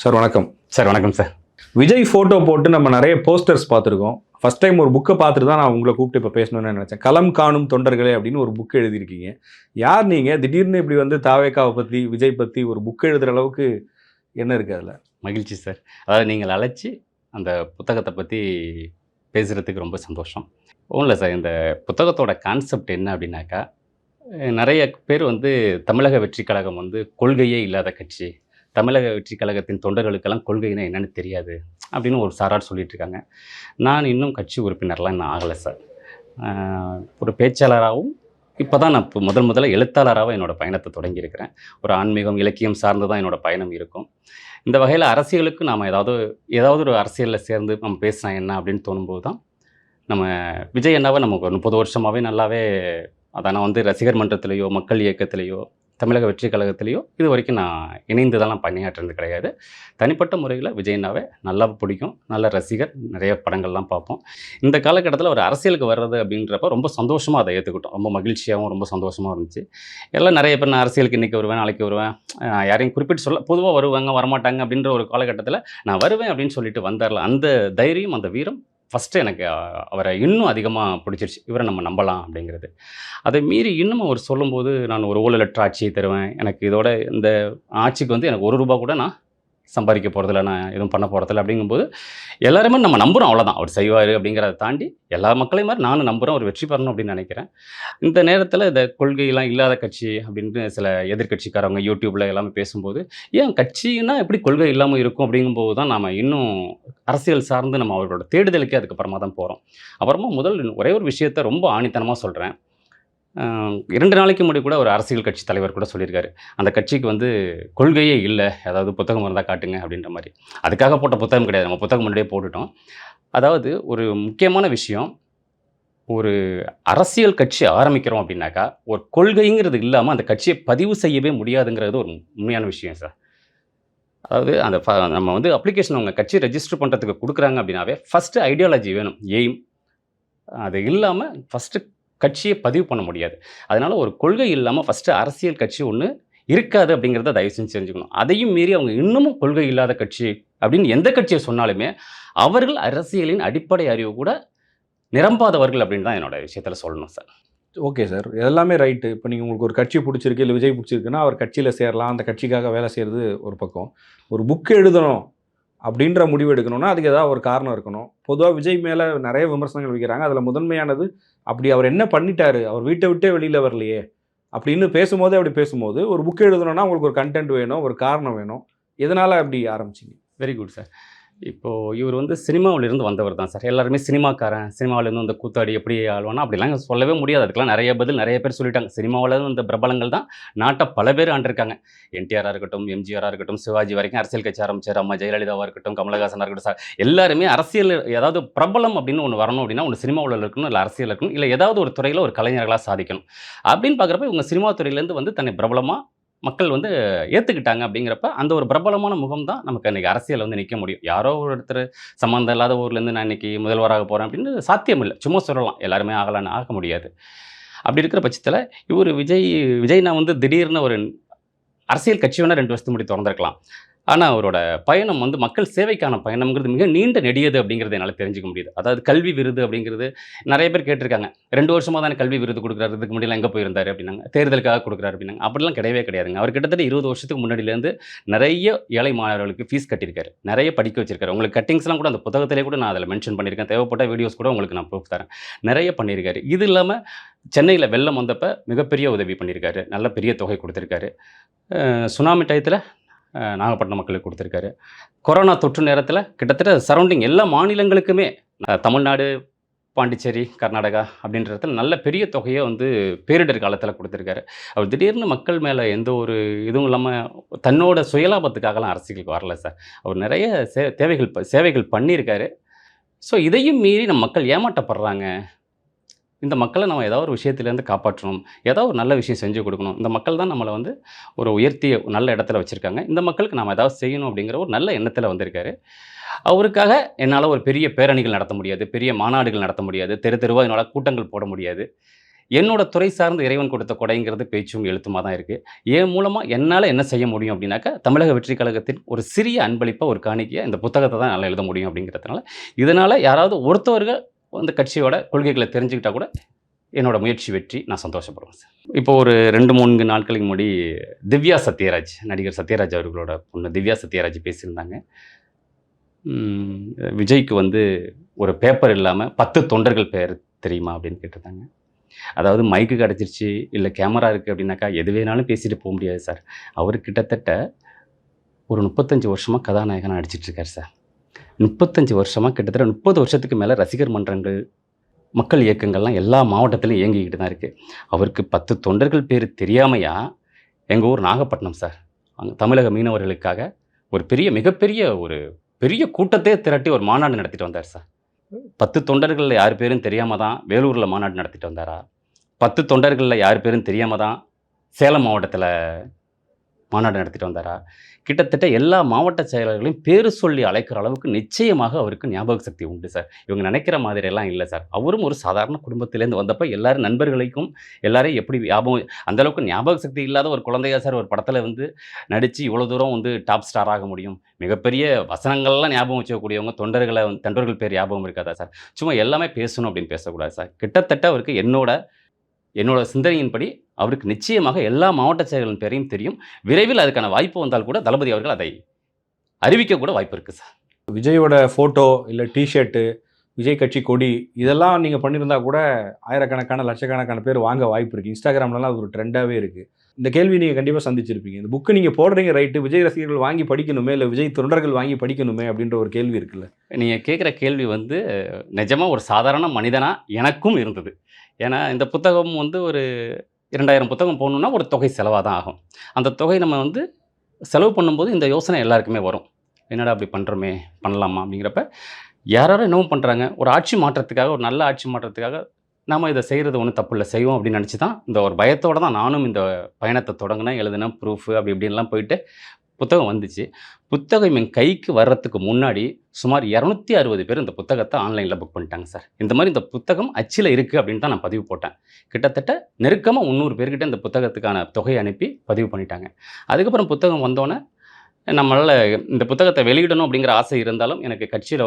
Sir வணக்கம். Sir வணக்கம் sir. Vijay photo போட்டு நம்ம நிறைய போஸ்டர்ஸ் பார்த்துருக்கோம். ஃபர்ஸ்ட் டைம் ஒரு புக்கை பார்த்துட்டு தான் நான் உங்களை கூப்பிட்டு இப்போ பேசணும்னு நினச்சேன். களம் காணும் தொண்டர்களே அப்படின்னு ஒரு புக் எழுதியிருக்கீங்க. யார் நீங்கள்? திடீர்னு இப்படி வந்து தாவேக்காவை பற்றி, விஜய் பற்றி ஒரு புக் எழுதுகிற அளவுக்கு என்ன இருக்குது அதில்? மகிழ்ச்சி சார். அதாவது நீங்கள் அழைச்சி அந்த புத்தகத்தை பற்றி பேசுகிறதுக்கு ரொம்ப சந்தோஷம். ஒன்றும் இல்லை சார், இந்த புத்தகத்தோட கான்செப்ட் என்ன அப்படின்னாக்கா, நிறைய பேர் வந்து தமிழக வெற்றி கழகம் வந்து கொள்கையே இல்லாத கட்சி, தமிழக வெற்றி கழகத்தின் தொண்டர்களுக்கெல்லாம் கொள்கைன்னா என்னென்னு தெரியாது அப்படின்னு ஒரு சாரார் சொல்லிட்டு இருக்காங்க. நான் இன்னும் கட்சி உறுப்பினர்லாம் இன்னும் ஆகலை சார். ஒரு பேச்சாளராகவும் இப்போ தான் நான் முதல்ல எழுத்தாளராகவும் என்னோடய பயணத்தை தொடங்கியிருக்கிறேன். ஒரு ஆன்மீகம் இலக்கியம் சார்ந்து தான் என்னோடய பயணம் இருக்கும். இந்த வகையில் அரசியலுக்கு நாம் ஏதாவது ஒரு அரசியலில் சேர்ந்து நம்ம பேசினா என்ன அப்படின்னு தோணும்போது தான் நம்ம விஜய் அண்ணாவை நமக்கு ஒரு 30 வருஷமாகவே நல்லாவே அதை நான் வந்து ரசிகர் மன்றத்திலேயோ மக்கள் இயக்கத்திலேயோ தமிழக வெற்றி கழகத்திலேயோ இது வரைக்கும் நான் இணைந்ததெல்லாம் பணியாற்றுறது கிடையாது. தனிப்பட்ட முறையில் விஜய் அண்ணாவை நல்லா பிடிக்கும், நல்ல ரசிகர், நிறைய படங்கள்லாம் பார்ப்போம். இந்த காலகட்டத்தில் ஒரு அரசியலுக்கு வர்றது அப்படின்றப்ப ரொம்ப சந்தோஷமாக அதை ஏற்றுக்கிட்டோம். ரொம்ப மகிழ்ச்சியாகவும் ரொம்ப சந்தோஷமாக இருந்துச்சு. எல்லாம் நிறைய பேர் நான் அரசியலுக்கு இன்றைக்கி வருவேன், நாளைக்கு வருவேன், யாரையும் குறிப்பிட்டு சொல்ல, பொதுவாக வருவாங்க வரமாட்டாங்க அப்படின்ற ஒரு காலகட்டத்தில் நான் வருவேன் அப்படின்னு சொல்லிட்டு வந்தார்ல, அந்த தைரியம் அந்த வீரம் ஃபஸ்ட்டு எனக்கு அவரை இன்னும் அதிகமாக பிடிச்சிருச்சு. இவரை நம்ம நம்பலாம் அப்படிங்கிறது. அதை மீறி இன்னும் அவர் சொல்லும்போது, நான் ஒரு ஊழலற்ற ஆட்சியை தருவேன், எனக்கு இதோட இந்த ஆட்சிக்கு வந்து எனக்கு ₹1 கூட நான் சம்பாதிக்க போகிறதில்ல, நான் எதுவும் பண்ண போகிறதில்ல அப்படிங்கும்போது எல்லாருமே நம்ம நம்புகிறோம். அவ்வளோதான், அவர் செய்வார் அப்படிங்கிறத தாண்டி எல்லா மக்களையும் மாதிரி நானும் நம்புகிறேன், அவர் வெற்றி பெறணும் அப்படின்னு நினைக்கிறேன். இந்த நேரத்தில் இந்த கொள்கையெல்லாம் இல்லாத கட்சி அப்படின்னு சில எதிர்கட்சிக்காரவங்க யூடியூப்பில் எல்லாமே பேசும்போது, ஏன் கட்சின்னா எப்படி கொள்கை இல்லாமல் இருக்கும் அப்படிங்கும்போது தான் நாம் இன்னும் அரசியல் சார்ந்து நம்ம அவரோட தேடுதலுக்கே அதுக்கப்புறமா தான் போகிறோம். அப்புறமா ஒரே ஒரு விஷயத்த ரொம்ப ஆணித்தனமாக சொல்கிறேன். 2 நாளைக்கு முன்னாடி கூட ஒரு அரசியல் கட்சி தலைவர் கூட சொல்லியிருக்காரு, அந்த கட்சிக்கு வந்து கொள்கையே இல்லை, அதாவது புத்தகம் இருந்தால் காட்டுங்க அப்படின்ற மாதிரி. அதுக்காக போட்ட புத்தகம் கிடையாது, நம்ம புத்தகம் முன்னாடியே போட்டுட்டோம். அதாவது ஒரு முக்கியமான விஷயம், ஒரு அரசியல் கட்சி ஆரம்பிக்கிறோம் அப்படின்னாக்கா ஒரு கொள்கைங்கிறது இல்லாமல் அந்த கட்சியை பதிவு செய்யவே முடியாதுங்கிறது ஒரு உண்மையான விஷயம் சார். அதாவது அந்த நம்ம வந்து அப்ளிகேஷன் அவங்க கட்சி ரெஜிஸ்டர் பண்ணுறதுக்கு கொடுக்குறாங்க அப்படின்னாவே ஃபஸ்ட்டு ஐடியாலஜி வேணும், எய்ம். அது இல்லாமல் ஃபஸ்ட்டு கட்சியை பதிவு பண்ண முடியாது. அதனால் ஒரு கொள்கை இல்லாமல் ஃபஸ்ட்டு அரசியல் கட்சி ஒன்று இருக்காது அப்படிங்கிறத தயவு செஞ்சு தெரிஞ்சுக்கணும். அதையும் மீறி அவங்க இன்னமும் கொள்கை இல்லாத கட்சி அப்படின்னு எந்த கட்சியை சொன்னாலுமே அவர்கள் அரசியலின் அடிப்படை அறிவு கூட நிரம்பாதவர்கள் அப்படின்னு தான் என்னோட விஷயத்தில் சொல்லணும் சார். ஓகே சார், எல்லாமே ரைட்டு. இப்போ நீங்கள் உங்களுக்கு ஒரு கட்சி பிடிச்சிருக்கு, இல்லை விஜய் பிடிச்சிருக்குன்னா அவர் கட்சியில் சேரலாம், அந்த கட்சிக்காக வேலை செய்கிறது ஒரு பக்கம். ஒரு புக் எழுதணும் அப்படின்ற முடிவு எடுக்கணும்னா அதுக்கு ஏதாவது ஒரு காரணம் இருக்கணும். பொதுவாக விஜய் மேலே நிறைய விமர்சனங்கள் வைக்கிறாங்க. அதில் முதன்மையானது, அப்படி அவர் என்ன பண்ணிட்டாரு, அவர் வீட்டை விட்டே வெளியில் வரலையே அப்படின்னு பேசும்போதே, அப்படி பேசும்போது ஒரு புக் எழுதணும்னா உங்களுக்கு ஒரு கண்டென்ட் வேணும், ஒரு காரணம் வேணும். எதனால் அப்படி ஆரம்பிச்சிங்க? Very good sir. இப்போது இவர் வந்து சினிமாவிலிருந்து வந்தவர் தான் சார். எல்லாருமே சினிமாக்காரன், சினிமாவிலேருந்து வந்து கூத்தாடி எப்படி ஆழ்வானா அப்படிலாம் சொல்லவே முடியாது. அதுக்கெல்லாம் நிறைய பேர் சொல்லிட்டாங்க. சினிமாவிலேருந்து இந்த பிரபலங்கள் தான் நாட்டை பல பேர் ஆண்டிருக்காங்க. என்டிஆராக இருக்கட்டும், எம்ஜிஆராக இருக்கட்டும், சிவாஜி வரைக்கும் அரசியல் கட்சி ஆரம்பிச்சார். அம்மா ஜெயலலிதாவாக இருக்கட்டும், கமலஹாசனாக இருக்கட்டும் சார், எல்லாருமே அரசியல் ஏதாவது பிரபலம் அப்படின்னு ஒன்று வரணும் அப்படின்னா ஒன்று சினிமாவில் இருக்கணும், இல்லை அரசியல் இருக்கணும், இல்லை ஏதாவது ஒரு துறையில் ஒரு கலைஞர்களாக சாதிக்கணும் அப்படின்னு பார்க்குறப்ப இவங்க சினிமா துறையிலேருந்து வந்து தன்னை பிரபலமாக மக்கள் வந்து ஏற்றுக்கிட்டாங்க. அப்படிங்கிறப்ப அந்த ஒரு பிரபலமான முகம் தான் நமக்கு அன்றைக்கி அரசியல் வந்து நிற்க முடியும். யாரோ ஒருத்தர் சம்மந்தம் இல்லாத ஊர்லேருந்து நான் இன்றைக்கி முதல்வராக போகிறேன் அப்படின்னு சாத்தியம் இல்லை. சும்மா சொல்லலாம், எல்லாருமே ஆகலான்னு ஆக முடியாது. அப்படி இருக்கிற பட்சத்தில் இவர் விஜய் நான் வந்து திடீர்னு ஒரு அரசியல் கட்சி வேணால் 2 வருஷத்துக்கு முன்னாடி திறந்திருக்கலாம். ஆனால் அவரோட பயணம் வந்து மக்கள் சேவைக்கான பயணம்ங்கிறது மிக நீண்ட நெடியது அப்படிங்கிறது என்னால் தெரிஞ்சுக்க முடியுது. அதாவது கல்வி விருது அப்படிங்கிறது நிறைய பேர் கேட்டிருக்காங்க. 2 வருஷமாக தானே கல்வி விருது கொடுக்குறாரு, இதுக்கு முன்னாடிலாம் எங்கே போயிருந்தார் அப்படின்னாங்க, தேர்தலுக்காக கொடுக்குறாரு அப்படின்னாங்க. அப்படிலாம் கிடையவே கிடையாதுங்க. அவர் கிட்டத்தட்ட 20 வருஷத்துக்கு முன்னாடியிலேருந்து நிறைய ஏழை மாணவர்களுக்கு ஃபீஸ் கட்டியிருக்காரு, நிறைய படிக்க வச்சிருக்காரு. உங்களுக்கு கட்டிங்ஸ்லாம் கூட அந்த புத்தகத்திலே கூட நான் அதில் மென்ஷன் பண்ணியிருக்கேன். தேவைப்பட்ட வீடியோஸ் கூட உங்களுக்கு நான் ப்ரூஃப் தரேன். நிறைய பண்ணியிருக்காரு. இது இல்லாமல் சென்னையில் வெள்ளம் வந்தப்போ மிகப்பெரிய உதவி பண்ணியிருக்காரு, நல்ல பெரிய தொகை கொடுத்துருக்காரு. சுனாமி டயத்தில் நாகப்பட்டினம் மக்களுக்கு கொடுத்துருக்காரு. கொரோனா தொற்று நேரத்தில் கிட்டத்தட்ட சரௌண்டிங் எல்லா மாநிலங்களுக்குமே, தமிழ்நாடு, பாண்டிச்சேரி, கர்நாடகா அப்படின்ற இடத்துல நல்ல பெரிய தொகையை வந்து பேரிடர் காலத்தில் கொடுத்துருக்காரு. அவர் திடீர்னு மக்கள் மேலே எந்த ஒரு இதுவும் இல்லாமல் தன்னோட சுயலாபத்துக்காகலாம் அரசியலுக்கு வரல சார். அவர் நிறைய சேவைகள் பண்ணியிருக்காரு. ஸோ இதையும் மீறி நம்ம மக்கள் ஏமாற்றப்படுறாங்க. இந்த மக்களை நம்ம ஏதாவது ஒரு விஷயத்துலேருந்து காப்பாற்றணும், ஏதாவது ஒரு நல்ல விஷயம் செஞ்சு கொடுக்கணும். இந்த மக்கள் தான் நம்மளை வந்து ஒரு உயர்த்திய நல்ல இடத்துல வச்சுருக்காங்க. இந்த மக்களுக்கு நாம் ஏதாவது செய்யணும் அப்படிங்கிற ஒரு நல்ல எண்ணத்தில் வந்திருக்காரு. அவருக்காக என்னால் ஒரு பெரிய பேரணிகள் நடத்த முடியாது, பெரிய மாநாடுகள் நடத்த முடியாது, தெரு தெருவாக என்னால் கூட்டங்கள் போட முடியாது. என்னோட துறை சார்ந்து இறைவன் கொடுத்த கொடைங்கிறது பேச்சும் எழுத்துமா தான் இருக்குது. என் மூலமாக என்னால் என்ன செய்ய முடியும் அப்படின்னாக்கா, தமிழக வெற்றி கழகத்தின் ஒரு சிறிய அன்பளிப்பாக ஒரு காணிக்கையாக இந்த புத்தகத்தை தான் என்னால் எழுத முடியும் அப்படிங்கிறதுனால, இதனால் யாராவது ஒருத்தவர்கள் அந்த கட்சியோட கொள்கைகளை தெரிஞ்சுக்கிட்டா கூட என்னோட முயற்சி வெற்றி, நான் சந்தோஷப்படுவேன் சார். இப்போ ஒரு 2-3 நாட்களுக்கு முன்னாடி திவ்யா சத்யராஜ், நடிகர் சத்யராஜ் அவர்களோட பொண்ணு திவ்யா சத்யராஜ் பேசியிருந்தாங்க. விஜய்க்கு வந்து ஒரு பேப்பர் இல்லாமல் 10 தொண்டர்கள் பெயர் தெரியுமா அப்படின்னு கேட்டிருந்தாங்க. அதாவது மைக்கு கிடச்சிருச்சு, இல்லை கேமரா இருக்குது அப்படின்னாக்கா எது வேணாலும் பேசிட்டு போக முடியாது சார். அவர் கிட்டத்தட்ட ஒரு 35 வருஷமாக கதாநாயகனாக நடிச்சிட்ருக்கார் சார். 35 வருஷமாக கிட்டத்தட்ட 30 வருஷத்துக்கு மேலே ரசிகர் மன்றங்கள், மக்கள் இயக்கங்கள்லாம் எல்லா மாவட்டத்திலையும் இயங்கிக்கிட்டு தான் இருக்குது. அவருக்கு 10 தொண்டர்கள் பேர் தெரியாமையா எங்கள் ஊர் நாகப்பட்டினம் சார், அங்கே தமிழக மீனவர்களுக்காக ஒரு மிகப்பெரிய ஒரு பெரிய கூட்டத்தையே திரட்டி ஒரு மாநாடு நடத்திட்டு வந்தார் சார். 10 தொண்டர்களில் யார் பேரும் தெரியாமல் தான் வேலூரில் மாநாடு நடத்திட்டு வந்தாரா? 10 தொண்டர்களில் யார் பேரும் தெரியாமல் தான் சேலம் மாவட்டத்தில் மாநாடு நடத்திட்டு வந்தாரா? கிட்டத்தட்ட எல்லா மாவட்ட செயலர்களையும் பேர் சொல்லி அழைக்கிற அளவுக்கு நிச்சயமாக அவருக்கு ஞாபக சக்தி உண்டு சார். இவங்க நினைக்கிற மாதிரியெல்லாம் இல்லை சார். அவரும் ஒரு சாதாரண குடும்பத்திலேருந்து வந்தப்போ எல்லாரும் நண்பர்களுக்கும் எல்லாரையும் எப்படி ஞாபகம், அந்தளவுக்கு ஞாபக சக்தி இல்லாத ஒரு குழந்தையா சார் ஒரு படத்தில் வந்து நடித்து இவ்வளோ தூரம் வந்து டாப் ஸ்டார் ஆக முடியும்? மிகப்பெரிய வசனங்கள்லாம் ஞாபகம் வச்சுக்கக்கூடியவங்க தொண்டர்கள் பேர் ஞாபகம் இருக்காதா சார்? சும்மா எல்லாமே பேசணும் அப்படின்னு பேசக்கூடாது சார். கிட்டத்தட்ட அவருக்கு என்னோட சிந்தனையின்படி அவருக்கு நிச்சயமாக எல்லா மாவட்ட செயலர்களின் பேரையும் தெரியும். விரைவில் அதுக்கான வாய்ப்பு வந்தால் கூட தளபதி அவர்கள் அதை அறிவிக்க கூட வாய்ப்பு இருக்குது சார். விஜயோட ஃபோட்டோ இல்லை டிஷர்ட்டு, விஜய் கட்சி கொடி, இதெல்லாம் நீங்கள் பண்ணியிருந்தா கூட ஆயிரக்கணக்கான லட்சக்கணக்கான பேர் வாங்க வாய்ப்பு இருக்குது. இன்ஸ்டாகிராம்லலாம் அது ஒரு ட்ரெண்டாகவே இருக்குது. இந்த கேள்வி நீங்கள் கண்டிப்பாக சந்திச்சிருப்பீங்க. இந்த புக்கு நீங்கள் போடுறீங்க ரைட்டு, விஜய் ரசிகர்கள் வாங்கி படிக்கணுமே, இல்லை விஜய் தொண்டர்கள் வாங்கி படிக்கணுமே அப்படின்ற ஒரு கேள்வி இருக்குல்ல. நீங்கள் கேட்குற கேள்வி வந்து நிஜமாக ஒரு சாதாரண மனிதனாக எனக்கும் இருந்தது. ஏன்னா இந்த புத்தகம் வந்து ஒரு 2000 புத்தகம் போடணுன்னா ஒரு தொகை செலவாக தான் ஆகும். அந்த தொகை நம்ம வந்து செலவு பண்ணும்போது இந்த யோசனை எல்லாருக்குமே வரும். என்னடா அப்படி பண்ணுறோமே, பண்ணலாமா அப்படிங்கிறப்ப யாரும் என்னவும் பண்ணுறாங்க. ஒரு ஆட்சி மாற்றத்துக்காக, ஒரு நல்ல ஆட்சி மாற்றத்துக்காக நாம் இதை செய்கிறது ஒன்றும் தப்பு இல்லை, செய்வோம் அப்படின்னு நினச்சி தான் இந்த ஒரு பயத்தோடு தான் நானும் இந்த பயணத்தை தொடங்கினேன். எழுதினேன், ப்ரூஃபு அப்படி இப்படின்லாம் போயிட்டு புத்தகம் வந்துச்சு. புத்தகம் என் கைக்கு வர்றதுக்கு முன்னாடி சுமார் 260 பேர் இந்த புத்தகத்தை ஆன்லைனில் புக் பண்ணிட்டாங்க சார். இந்த மாதிரி இந்த புத்தகம் அச்சில் இருக்குது அப்படின்னு தான் நான் பதிவு போட்டேன். கிட்டத்தட்ட நெருக்கமாக 300 பேர்கிட்ட இந்த புத்தகத்துக்கான தொகையை அனுப்பி பதிவு பண்ணிட்டாங்க. அதுக்கப்புறம் புத்தகம் வந்தோன்னே நம்மளால் இந்த புத்தகத்தை வெளியிடணும் அப்படிங்கிற ஆசை இருந்தாலும் எனக்கு கட்சியில்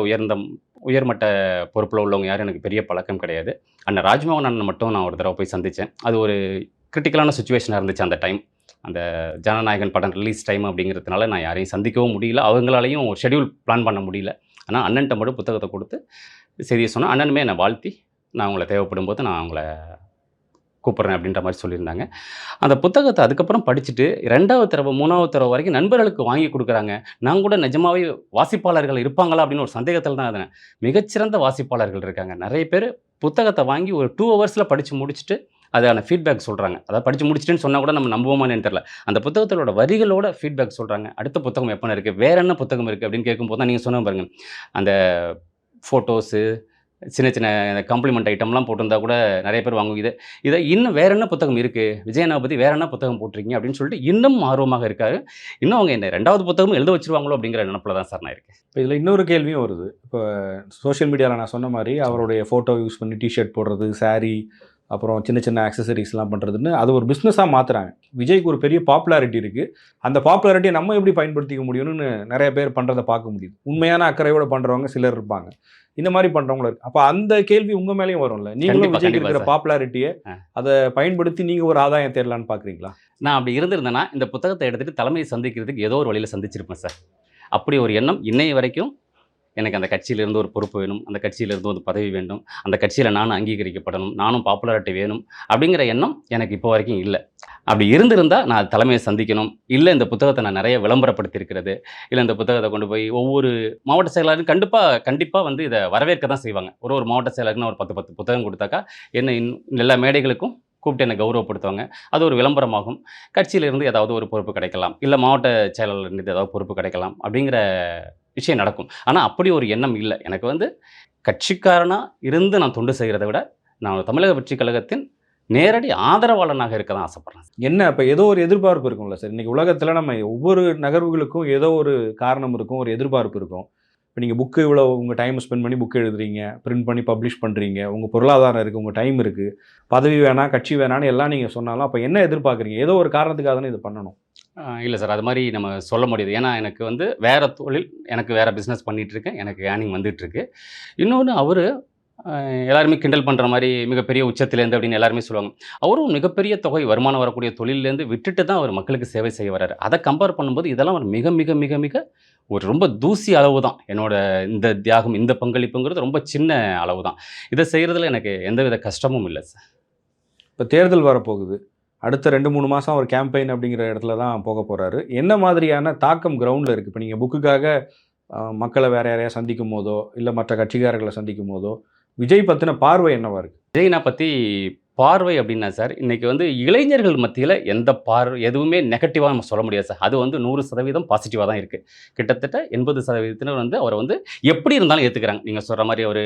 உயர்மட்ட பொறுப்பில் உள்ளவங்க யாரும் எனக்கு பெரிய பழக்கம் கிடையாது. அண்ணன் ராஜ்மோகன் அண்ணன் மட்டும் நான் ஒரு தடவை போய் சந்தித்தேன். அது ஒரு கிரிட்டிக்கலான சுச்சுவேஷனாக இருந்துச்சு அந்த டைம். அந்த ஜனநாயகன் படம் ரிலீஸ் டைம் அப்படிங்கிறதுனால நான் யாரையும் சந்திக்கவும் முடியல, அவங்களாலையும் ஷெடியூல் பிளான் பண்ண முடியல. ஆனால் அண்ணன்ட்ட மட்டும் புத்தகத்தை கொடுத்து செய்தியை சொன்னேன். அண்ணனுமே என்னை வாழ்த்தி நான் உங்களை தேவைப்படும் போது நான் உங்களை கூப்பிட்றேன் அப்படின்ற மாதிரி சொல்லியிருந்தாங்க. அந்த புத்தகத்தை அதுக்கப்புறம் படிச்சுட்டு 2வது தடவை 3வது தடவை வரைக்கும் நண்பர்களுக்கு வாங்கி கொடுக்குறாங்க. நான் கூட நிஜமாவே வாசிப்பாளர்கள் இருப்பாங்களா அப்படின்னு ஒரு சந்தேகத்தில் தான் இருந்தேன். மிகச்சிறந்த வாசிப்பாளர்கள் இருக்காங்க. நிறைய பேர் புத்தகத்தை வாங்கி ஒரு 2 ஹவர்ஸில் படித்து முடிச்சுட்டு அதுக்கான ஃபீட்பேக் சொல்கிறாங்க. அதாவது படித்து முடிச்சிட்டுன்னு சொன்னால் கூட நம்ம நம்புவோமான்னு தெரியல. அந்த புத்தகத்தோட வரிகளோட ஃபீட்பேக் சொல்கிறாங்க. அடுத்த புத்தகம் எப்போ இருக்குது, வேறு என்ன புத்தகம் இருக்குது அப்படின்னு கேட்கும்போது தான் நீங்கள் சொன்ன பாருங்கள், அந்த ஃபோட்டோஸு சின்ன சின்ன காம்ப்ளிமெண்ட் ஐட்டம்லாம் போட்டிருந்தா கூட நிறைய பேர் வாங்குவீங்க. இதை இன்னும் வேறு என்ன புத்தகம் இருக்குது, விஜயனை பற்றி வேறு என்ன புத்தகம் போட்டிருக்கீங்க அப்படின்னு சொல்லிட்டு இன்னும் ஆர்வமாக இருக்காரு. இன்னும் அவங்க என்ன 2வது புத்தகமும் எழுத வச்சுருவாங்களோ அப்படிங்கிற நினப்பில் தான் சார் நான் இருக்கேன். இப்போ இதில் இன்னொரு கேள்வியும் வருது. இப்போ சோஷியல் மீடியாவில் நான் சொன்ன மாதிரி அவருடைய ஃபோட்டோ யூஸ் பண்ணி டிஷர்ட் போடுறது, சாரீ, அப்புறம் சின்ன சின்ன ஆக்சசரிஸ்லாம் பண்ணுறதுன்னு அது ஒரு பிஸ்னஸாக மாற்றுறாங்க. விஜய்க்கு ஒரு பெரிய பாப்புலாரிட்டி இருக்குது. அந்த பாப்புலாரிட்டியை நம்ம எப்படி பயன்படுத்திக்க முடியும்னு நிறைய பேர் பண்ணுறதை பார்க்க முடியுது. உண்மையான அக்கறையோடு பண்ணுறவங்க சிலர் இருப்பாங்க, இந்த மாதிரி பண்ணுறவங்களும் இருக்குது. அப்போ அந்த கேள்வி உங்கள் மேலேயும் வரும்ல, நீங்களும் விஜய்க்கு இருக்கிற பாப்புலாரிட்டியை அதை பயன்படுத்தி நீங்கள் ஒரு ஆதாயம் தேடலான்னு பார்க்குறீங்களா? நான் அப்படி இருந்திருந்தேன்னா இந்த புத்தகத்தை எடுத்துகிட்டு தலைமையை சந்திக்கிறதுக்கு ஏதோ ஒரு வழியில் சந்திச்சிருப்பேன் சார். அப்படி ஒரு எண்ணம் இன்னைய வரைக்கும் எனக்கு அந்த கட்சியிலேருந்து ஒரு பொறுப்பு வேணும், அந்த கட்சியிலேருந்து ஒரு பதவி வேண்டும், அந்த கட்சியில் நானும் அங்கீகரிக்கப்படணும், நானும் பாப்புலாரிட்டி வேணும் அப்படிங்கிற எண்ணம் எனக்கு இப்போ வரைக்கும் இல்லை. அப்படி இருந்திருந்தால் நான் தலைமையை சந்திக்கணும், இல்லை இந்த புத்தகத்தை நான் நிறைய விளம்பரப்படுத்தியிருக்கிறது, இல்லை இந்த புத்தகத்தை கொண்டு போய் ஒவ்வொரு மாவட்ட செயலாளரும் கண்டிப்பாக வந்து இதை வரவேற்க தான் செய்வாங்க. ஒரு மாவட்ட செயலருக்குன்னு ஒரு 10 புத்தகம் கொடுத்தாக்கா என்ன எல்லா மேடைகளுக்கும் கூப்பிட்டு என்னை கௌரவப்படுத்துவாங்க. அது ஒரு விளம்பரமாகும். கட்சியிலிருந்து ஏதாவது ஒரு பொறுப்பு கிடைக்கலாம், இல்லை மாவட்ட செயலாளர்லேருந்து ஏதாவது பொறுப்பு கிடைக்கலாம் அப்படிங்கிற விஷயம் நடக்கும். ஆனால் அப்படி ஒரு எண்ணம் இல்லை. எனக்கு வந்து கட்சிக்காரனாக இருந்து நான் தொண்டு செய்கிறத விட நான் தமிழக வெற்றி கழகத்தின் நேரடி ஆதரவாளனாக இருக்க தான் ஆசைப்பட்றேன். என்ன இப்போ ஏதோ ஒரு எதிர்பார்ப்பு இருக்கும்ல சார். இன்றைக்கி உலகத்தில் நம்ம ஒவ்வொரு நகர்வுகளுக்கும் ஏதோ ஒரு காரணம் இருக்கும், ஒரு எதிர்பார்ப்பு இருக்கும். இப்போ நீங்கள் புக்கு இவ்வளோ உங்கள் டைம் ஸ்பெண்ட் பண்ணி புக் எழுதுறீங்க, பிரிண்ட் பண்ணி பப்ளிஷ் பண்ணுறீங்க, உங்கள் பொருளாதாரம் இருக்குது, உங்கள் டைம் இருக்குது, பதவி வேணாம், கட்சி வேணான்னு எல்லாம் நீங்கள் சொன்னாலும் அப்போ என்ன எதிர்பார்க்குறீங்க? ஏதோ ஒரு காரணத்துக்காக தானே இது பண்ணணும். இல்ல சார். அது மாரி நம்ம சொல்ல முடியாது. ஏன்னா, எனக்கு வந்து வேற தொழில், எனக்கு வேற பிசினஸ் பண்ணிட்டுருக்கேன். எனக்கு ஏர்னிங் வந்துட்டுருக்கு. இன்னொன்னு அவரு எல்லாருமே கிண்டல் பண்ற மாரி மிகப்பெரிய உச்சத்திலேருந்து அப்படின்னு எல்லாருமே சொல்லுவாங்க. அவரும் மிகப்பெரிய தொகை வருமானம் வரக்கூடிய தொழில்லேருந்து விட்டுட்டு தான் அவர் மக்களுக்கு சேவை செய்ய வராரு. அத கம்பேர் பண்ணும்போது இதெல்லாம் ஒரு மிக, மிக, மிக, மிக ஒரு ரொம்ப தூசி அளவு தான். என்னோட இந்த தியாகம், இந்த பங்களிப்புங்கிறது ரொம்ப சின்ன அளவு தான். இத செய்றதுல எனக்கு எந்தவித கஷ்டமும் இல்ல சார். இப்போ தேர்தல் வரப்போகுது. அடுத்த 2, 3 மாதம் அவர் கேம்பெயின் அப்படிங்கிற இடத்துல தான் போக போகிறாரு. என்ன மாதிரியான தாக்கம் கிரவுண்டில் இருக்குது? இப்போ நீங்கள் புக்குக்காக மக்களை வேறு யாரையா சந்திக்கும் போதோ, இல்லை மற்ற கட்சிக்காரர்களை சந்திக்கும் போதோ, விஜய் பற்றின பார்வை என்னவா இருக்குது? விஜய்னா பத்தி பார்வை அப்படின்னா சார், இன்னைக்கு வந்து இளைஞர்கள் மத்தியில எந்த எதுவுமே நெகட்டிவா நம்ம சொல்ல முடியாது சார். அது வந்து 100% பாசிட்டிவா தான் இருக்கு. கிட்டத்தட்ட 80% வந்து அவர வந்து எப்படி இருந்தாலும் ஏத்துக்கிறாங்க. நீங்க சொல்ற மாரி அவரு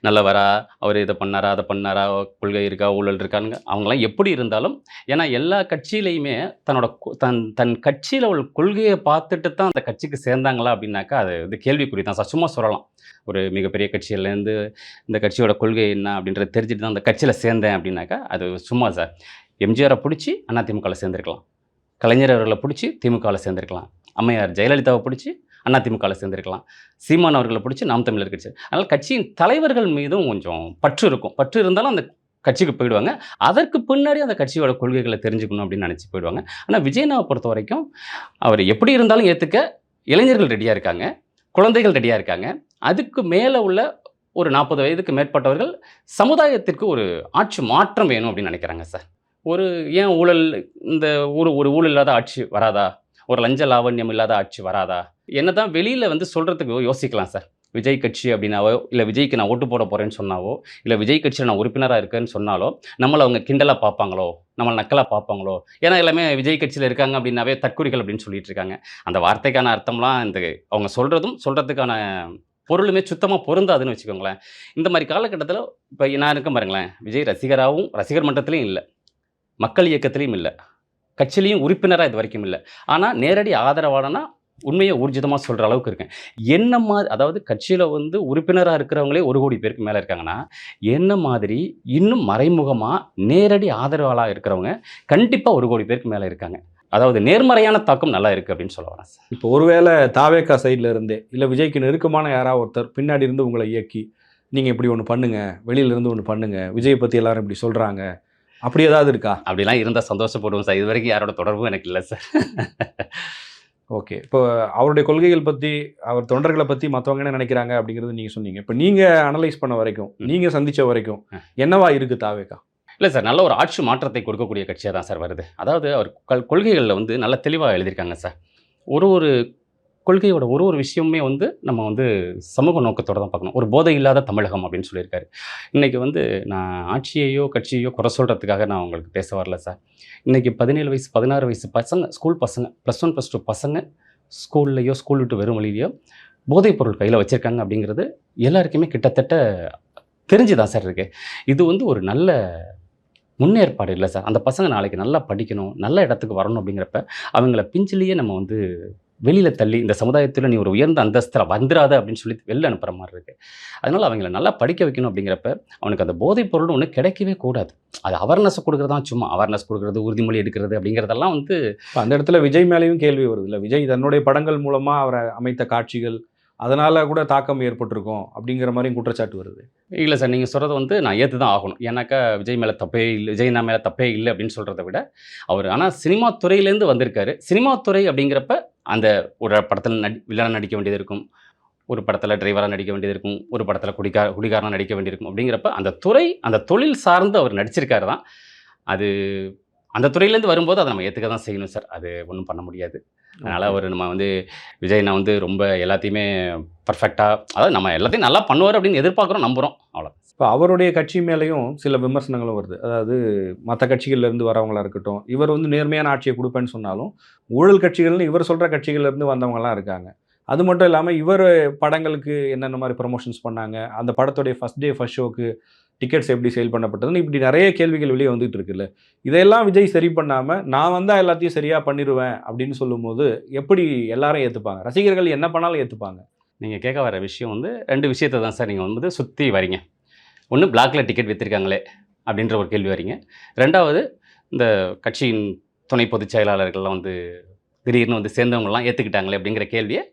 நல்லவரா, அவரு இத பண்ணாரா, அத பண்ணாரா, கொள்கை இருக்கா, ஊழல் இருக்கான்னு அவங்கலாம் எப்படி இருந்தாலும், ஏன்னா எல்லா கட்சியிலயுமே தன்னோட தன் கட்சியில உள்ள கொள்கைய பார்த்துட்டு தான் அந்த கட்சிக்கு சேர்ந்தாங்களா அப்படின்னாக்கா, அது வந்து கேள்விக்குறி தான் சார். சும்மா சொல்லலாம். ஒரு மிகப்பெரிய கட்சியிலேருந்து இந்த கட்சியோட கொள்கை என்ன அப்படின்றத தெரிஞ்சுட்டு தான் அந்த கட்சியில சேர்ந்தேன் அப்படின்னாக்கா, அது சும்மா சார். எம்ஜிஆர புடிச்சு அதிமுகல சேர்ந்திருக்கலாம். கலைஞர் அவர்கள புடிச்சு திமுகல சேர்ந்திருக்கலாம். அம்மையார் ஜெயலலிதாவ புடிச்சு அதிமுகல சேர்ந்திருக்கலாம். சீமான் அவர்கள புடிச்சு நாம் தமிழர் கட்சி. அதனால கட்சியின் தலைவர்கள் மீதும் கொஞ்சம் பற்று இருக்கும். பற்று இருந்தாலும் அந்த கட்சிக்கு போயிடுவாங்க. அதற்கு பின்னாடி அந்த கட்சியோட கொள்கைகள தெரிஞ்சுக்கணும் அப்படின்னு நினைச்சு போயிடுவாங்க. ஆனா விஜயனாவ பொறுத்தவரைக்கும், அவர் எப்படி இருந்தாலும் ஏத்துக்க இளைஞர்கள் ரெடியா இருக்காங்க. குழந்தைகள் ரெடியா இருக்காங்க. அதுக்கு மேல உள்ள ஒரு 40 வயதுக்கு மேற்பட்டவர்கள் சமுதாயத்திற்கு ஒரு ஆட்சி மாற்றம் வேணும் அப்படின்னு நினைக்கிறாங்க சார். ஒரு ஏன் ஊழல், இந்த ஒரு ஊழல் இல்லாத ஆட்சி வராதா? ஒரு லஞ்ச லாவண்யம் இல்லாத ஆட்சி வராதா? என்னதான் வெளியில வந்து சொல்றதுக்கு யோசிக்கலாம் சார். விஜய் கட்சி அப்படின்னாவோ, இல்ல விஜய்க்கு நான் ஓட்டு போட போறேன்னு சொன்னாவோ, இல்ல விஜய் கட்சியில நான் உறுப்பினரா இருக்கேன்னு சொன்னாலோ, நம்மள அவங்க கிண்டலா பார்ப்பாங்களோ, நம்மள நக்கலா பார்ப்பாங்களோ. ஏன்னா எல்லாமே விஜய் கட்சியில இருக்காங்க அப்படின்னாவே தற்குறிகள் அப்படின்னு சொல்லிட்டு இருக்காங்க. அந்த வார்த்தைக்கான அர்த்தம்லாம் அவங்க சொல்றதுக்கான பொருளுமே சுத்தமா பொருந்தாதுன்னு வச்சுக்கோங்களேன். இந்த மாரி காலகட்டத்தில இப்ப நான் இருக்கேன் பாருங்களேன். விஜய் ரசிகராவும் ரசிகர் மன்றத்திலயும் இல்ல. மக்கள் இயக்கத்திலயும் இல்ல. கட்சியிலயும் உறுப்பினரா இதுவரைக்கும் இல்ல. ஆனா நேரடி ஆதரவாளனா உண்மைய ஊர்ஜிதமா சொல்ற அளவுக்கு இருக்கேன். என்ன அதாவது கட்சியில வந்து உறுப்பினரா இருக்கிறவங்களே 1,00,00,000 பேருக்கு மேல இருக்காங்கன்னா, என்ன மாதிரி இன்னும் மறைமுகமா நேரடி ஆதரவாளா இருக்கிறவங்க கண்டிப்பா 1,00,00,000 பேருக்கு மேல இருக்காங்க. அதாவது நேர்மறையான தாக்கம் நல்லா இருக்கு அப்படின்னு சொல்ல வரேன் சார். இப்போ ஒருவேளை தாவேகா சைடுல இருந்தே, இல்ல விஜய்க்கு நெருக்கமான யாராவது ஒருத்தர் பின்னாடி இருந்து உங்கள இயக்கி, நீங்க இப்படி ஒண்ணு பண்ணுங்க, வெளியில இருந்து ஒண்ணு பண்ணுங்க, விஜய் பத்தி எல்லாரும் இப்படி சொல்றாங்க, அப்படி ஏதாவது இருக்கா? அப்படிலாம் இருந்தா சந்தோஷப்படுவேன் சார். இதுவரைக்கும் யாரோட தொடர்பும் எனக்கு இல்ல சார். ஓகே. இப்போ அவருடைய கொள்கைகள் பத்தி, அவர் தொண்டர்கள பத்தி மத்தவங்க என்ன நினைக்கிறாங்க அப்படிங்கிறது நீங்க சொன்னீங்க. இப்ப நீங்க அனலைஸ் பண்ண வரைக்கும், நீங்க சந்திச்ச வரைக்கும் என்னவா இருக்கு தாவேகா? இல்ல சார். நல்ல ஒரு ஆட்சி மாற்றத்தை கொடுக்கக்கூடிய கட்சியா தான் சார் வருது. அதாவது அவர் கொள்கைகள்ல வந்து நல்ல தெளிவா எழுதியிருக்காங்க சார். ஒரு கொள்கையோட ஒரு விஷயமுமே வந்து நம்ம வந்து சமூக நோக்கத்தோட தான் பார்க்கணும். ஒரு போதை இல்லாத தமிழகம் அப்படின்னு சொல்லியிருக்காரு. இன்னைக்கு வந்து நான் ஆட்சியையோ, கட்சியையோ குறை சொல்றதுக்காக நான் உங்களுக்கு பேச வரல சார். இன்னைக்கு 17 வயசு, 16 வயசு பசங்க, ஸ்கூல் பசங்க, +1, +2 பசங்க ஸ்கூல்லையோ, ஸ்கூல் விட்டு வரும் வழியிலயோ போதைப் பொருள் கையில வச்சிருக்காங்க அப்படிங்கிறது எல்லாருக்குமே கிட்டத்தட்ட தெரிஞ்சு தான் சார் இருக்கு. இது வந்து ஒரு நல்ல முன்னேற்பாடு இல்ல சார். அந்த பசங்க நாளைக்கு நல்லா படிக்கணும், நல்ல இடத்துக்கு வரணும் அப்படிங்கிறப்ப, அவங்கள பிஞ்சிலேயே நம்ம வந்து வெளியில தள்ளி, இந்த சமுதாயத்தில நீ ஒரு உயர்ந்த அந்தஸ்தில வந்துராத அப்படின்னு சொல்லி வெளில அனுப்புற மாரி இருக்கு. அதனால அவங்கள நல்லா படிக்க வைக்கணும் அப்படிங்கிறப்ப, அவனுக்கு அந்த போதைப் பொருள்னு ஒண்ணு கிடைக்கவே கூடாது. அது அவேர்னஸ் குடுக்குறது தான் சும்மா. அவேர்னஸ் குடுக்குறது, உறுதிமொழி எடுக்கிறது அப்படிங்கிறதெல்லாம் வந்து இப்ப அந்த இடத்துல விஜய் மேலேயும் கேள்வி வருதுல்ல. விஜய் தன்னுடைய படங்கள் மூலமா அவர் அமைத்த காட்சிகள், அதனால கூட தாக்கம் ஏற்பட்டிருக்கும் அப்படிங்கிற மாரியும் குற்றச்சாட்டு வருது. இல்ல சார். நீங்க சொல்றத வந்து நான் ஏத்து தான் ஆகணும். ஏன்னாக்கா விஜய் மேல தப்பே இல்ல, விஜய் அண்ணா மேல தப்பே இல்ல அப்படின்னு சொல்றத விட, அவரு ஆனா சினிமா துறையிலேருந்து வந்திருக்காரு. சினிமா துறை அப்படிங்கிறப்ப, அந்த ஒரு படத்துல வில்லனா நடிக்க வேண்டியது இருக்கும். ஒரு படத்துல டிரைவரா நடிக்க வேண்டியது இருக்கும். ஒரு படத்துல குடிகாரனா நடிக்க வேண்டியிருக்கும். அப்படிங்கிறப்ப அந்த துறை, அந்த தொழில் சார்ந்து அவர் நடிச்சிருக்காரு தான். அது அந்த துறையிலேருந்து வரும்போது அத நம்ம ஏத்துக்க தான் செய்யணும் சார். அது ஒண்ணும் பண்ண முடியாது. அதனால நம்ம வந்து விஜய் அண்ணா வந்து ரொம்ப எல்லாத்தையுமே பெர்ஃபெக்ட்டா, அதாவது நம்ம எல்லாத்தையும் நல்லா பண்ணுவாரு அப்படின்னு எதிர்பார்க்குறோம், நம்புறோம். அவ்வளோதான். இப்போ அவருடைய கட்சி மேலேயும் சில விமர்சனங்களும் வருது. அதாவது மற்ற கட்சிகள்ல இருந்து வரவங்களா இருக்கட்டும், இவர் வந்து நேர்மையான ஆட்சியை குடுப்பேன்னு சொன்னாலும், ஊழல் கட்சிகள்னு இவர் சொல்ற கட்சிகள்ல இருந்து வந்தவங்கலாம் இருக்காங்க. அது மட்டும் இல்லாம இவர் படங்களுக்கு என்னென்ன மாரி ப்ரமோஷன்ஸ் பண்ணாங்க, அந்த படத்துடைய ஃபர்ஸ்ட் டே ஃபர்ஸ்ட் ஷோக்கு டிக்கெட்ஸ் எப்படி சேல் பண்ணப்பட்டதுன்னு இப்படி நிறைய கேள்விகள் வெளியே வந்துட்டு இருக்குல்ல. இதையெல்லாம் விஜய் சரி பண்ணாம, நான் வந்தா எல்லாத்தையும் சரியா பண்ணிருவேன் அப்படின்னு சொல்லும்போது, எப்படி எல்லாரும் ஏத்துப்பாங்க? ரசிகர்கள் என்ன பண்ணாலும் ஏத்துப்பாங்க. நீங்கள் கேட்க வர விஷயம் வந்து 2 விஷயத்தை தான் சார் நீங்கள் வந்து சுற்றி வரீங்க. ஒன்று பிளாக்ல டிக்கெட் விற்றுருக்காங்களே அப்படின்ற ஒரு கேள்வி வரீங்க. 2வது இந்த கட்சியின் துணை பொதுச் செயலாளர்கள்லாம் வந்து திடீர்னு வந்து சேர்ந்தவங்கலாம் ஏற்றுக்கிட்டாங்களே அப்படிங்கிற கேள்வியை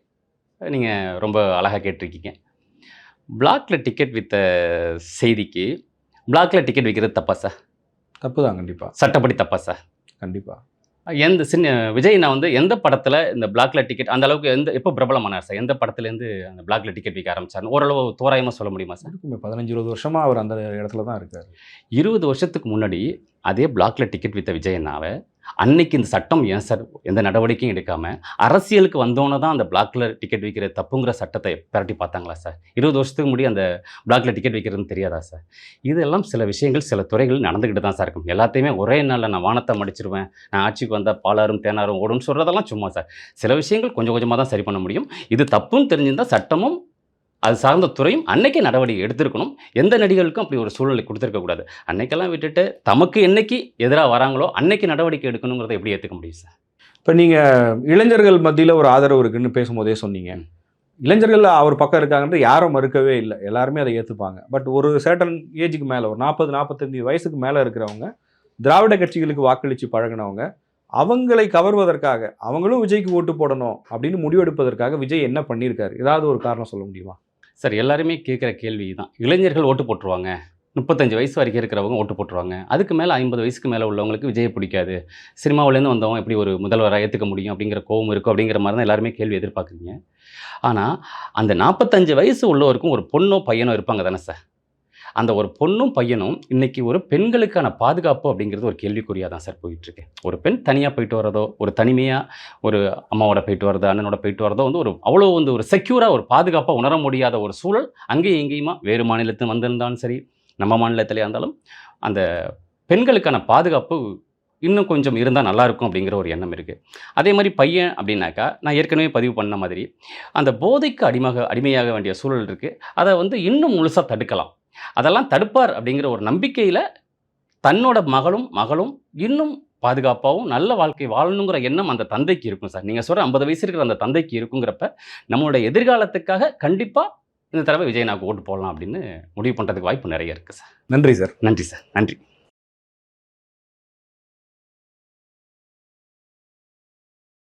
நீங்கள் ரொம்ப அழகாக கேட்டிருக்கீங்க. பிளாக்ல டிக்கெட் விற்ற செய்திக்கு பிளாக்ல டிக்கெட் விற்கிறது தப்பா சார்? தப்பு தான் கண்டிப்பாக. சட்டப்படி தப்பா சார்? கண்டிப்பாக. எந்த விஜய் நான் வந்து எந்த படத்தில் இந்த பிளாக்ல டிக்கெட் அந்த அளவுக்கு எப்போ பிரபலமானார் சார்? எந்த படத்துலேருந்து அந்த பிளாக்ல டிக்கெட் விற்க ஆரம்பிச்சார்? ஓரளவு தோராயமாக சொல்ல முடியுமா சார்? 15 20 வருஷமாக அவர் அந்த இடத்துல தான் இருக்கார். 20 வருஷத்துக்கு முன்னாடி அதே பிளாக்ல டிக்கெட் விற்ற விஜய் அண்ணாவை அன்னைக்கு இந்த சட்டம் ஏன் சார் எந்த நடவடிக்கையும் எடுக்காம அரசியலுக்கு வந்தோன்னே தான் அந்த பிளாக்ல டிக்கெட் விற்கிற தப்புங்கிற சட்டத்தை பிரட்டி பார்த்தாங்களா சார்? 20 வருஷத்துக்கு முன்னாடி அந்த பிளாக்ல டிக்கெட் விற்கிறதுன்னு தெரியாதா சார்? இதெல்லாம் சில விஷயங்கள் சில துறைகள் நடந்துக்கிட்டு தான் சார் இருக்கும். எல்லாத்தையுமே ஒரே நாளில் நான் வானத்தை மடிச்சிருவேன், நான் ஆட்சிக்கு வந்தால் பாலாரும் தேனாரும் ஓடும்னு சொல்கிறதெல்லாம் சும்மா சார். சில விஷயங்கள் கொஞ்சம் கொஞ்சமாக தான் சரி பண்ண முடியும். இது தப்புன்னு தெரிஞ்சிருந்தால் சட்டமும் அது சார்ந்த துறையும் அன்னைக்கே நடவடிக்கை எடுத்திருக்கணும். எந்த நடிகர்களுக்கும் அப்படி ஒரு சூழ்நிலை கொடுத்துருக்கக்கூடாது. அன்னைக்கெல்லாம் விட்டுட்டு தமக்கு என்னைக்கு எதிராக வராங்களோ அன்னைக்கு நடவடிக்கை எடுக்கணுங்கிறத எப்படி ஏற்றுக்க முடியும் சார்? இப்போ நீங்கள் இளைஞர்கள் மத்தியில் ஒரு ஆதரவு இருக்குன்னு பேசும்போதே சொன்னீங்க. இளைஞர்கள் அவர் பக்கம் இருக்காங்கன்ற யாரும் மறுக்கவே இல்லை, எல்லாருமே அதை ஏற்றுப்பாங்க. பட் ஒரு சர்டன் ஏஜுக்கு மேலே, ஒரு 40 45 வயசுக்கு மேலே இருக்கிறவங்க, திராவிட கட்சிகளுக்கு வாக்களித்து பழகினவங்க, அவங்களை கவர்வதற்காக அவங்களும் விஜய்க்கு ஓட்டு போடணும் அப்படின்னு முடிவெடுப்பதற்காக விஜய் என்ன பண்ணியிருக்காரு? ஏதாவது ஒரு காரணம் சொல்ல முடியுமா? சார் எல்லாருமே கேட்குற கேள்வி தான். இளைஞர்கள் ஓட்டு போட்டுருவாங்க, 35 வயசு வரைக்கும் இருக்கிறவங்க ஓட்டு போட்டுருவாங்க, அதுக்கு மேலே 50 வயசுக்கு மேலே உள்ளவங்களுக்கு விஜயை பிடிக்காது, சினிமாவிலேருந்து வந்தவங்க எப்படி ஒரு முதல்வராக ஏற்றுக்க முடியும் அப்படிங்கிற கோவம் இருக்கும் அப்படிங்கிற மாதிரி தான் எல்லாருமே கேள்வி எதிர்பார்க்குறீங்க. ஆனால் அந்த 45 வயசு உள்ளவருக்கும் ஒரு பொண்ணோ பையனோ இருப்பாங்க தானே சார்? அந்த ஒரு பொண்ணும் பையனும் இன்றைக்கி ஒரு பெண்களுக்கான பாதுகாப்பு அப்படிங்கிறது ஒரு கேள்விக்குறியாக தான் சார் போயிட்டுருக்கு. ஒரு பெண் தனியாக போயிட்டு வரதோ, ஒரு தனிமையாக ஒரு அம்மாவோட போயிட்டு வரதோ, அண்ணனோட போயிட்டு வரதோ வந்து ஒரு அவ்வளோ வந்து ஒரு செக்யூராக ஒரு பாதுகாப்பாக உணர முடியாத ஒரு சூழல் அங்கேயும் எங்கேயுமா வேறு மாநிலத்தில் வந்திருந்தாலும் சரி, நம்ம மாநிலத்திலே இருந்தாலும் அந்த பெண்களுக்கான பாதுகாப்பு இன்னும் கொஞ்சம் இருந்தால் நல்லாயிருக்கும் அப்படிங்கிற ஒரு எண்ணம் இருக்குது. அதே மாதிரி பையன் அப்படின்னாக்கா, நான் ஏற்கனவே பதிவு பண்ண மாதிரி அந்த போதைக்கு அடிமையாக வேண்டிய சூழல் இருக்குது. அதை வந்து இன்னும் முழுசாக தடுக்கலாம். அதெல்லாம் தடுப்பார் அப்படிங்கிற ஒரு நம்பிக்கையில் தன்னோட மகளும் இன்னும் பாதுகாப்பாகவும் நல்ல வாழ்க்கை வாழணுங்கிற எண்ணம் அந்த தந்தைக்கு இருக்கும் சார். நீங்கள் சொல்கிற 50 வயசு இருக்கிற அந்த தந்தைக்கு இருக்குங்கிறப்ப நம்மளோட எதிர்காலத்துக்காக கண்டிப்பாக இந்த தடவை விஜய் நாக்கு ஓட்டு போடலாம் அப்படின்னு முடிவு பண்ணுறதுக்கு வாய்ப்பு நிறைய இருக்குது சார். நன்றி சார். நன்றி சார். நன்றி.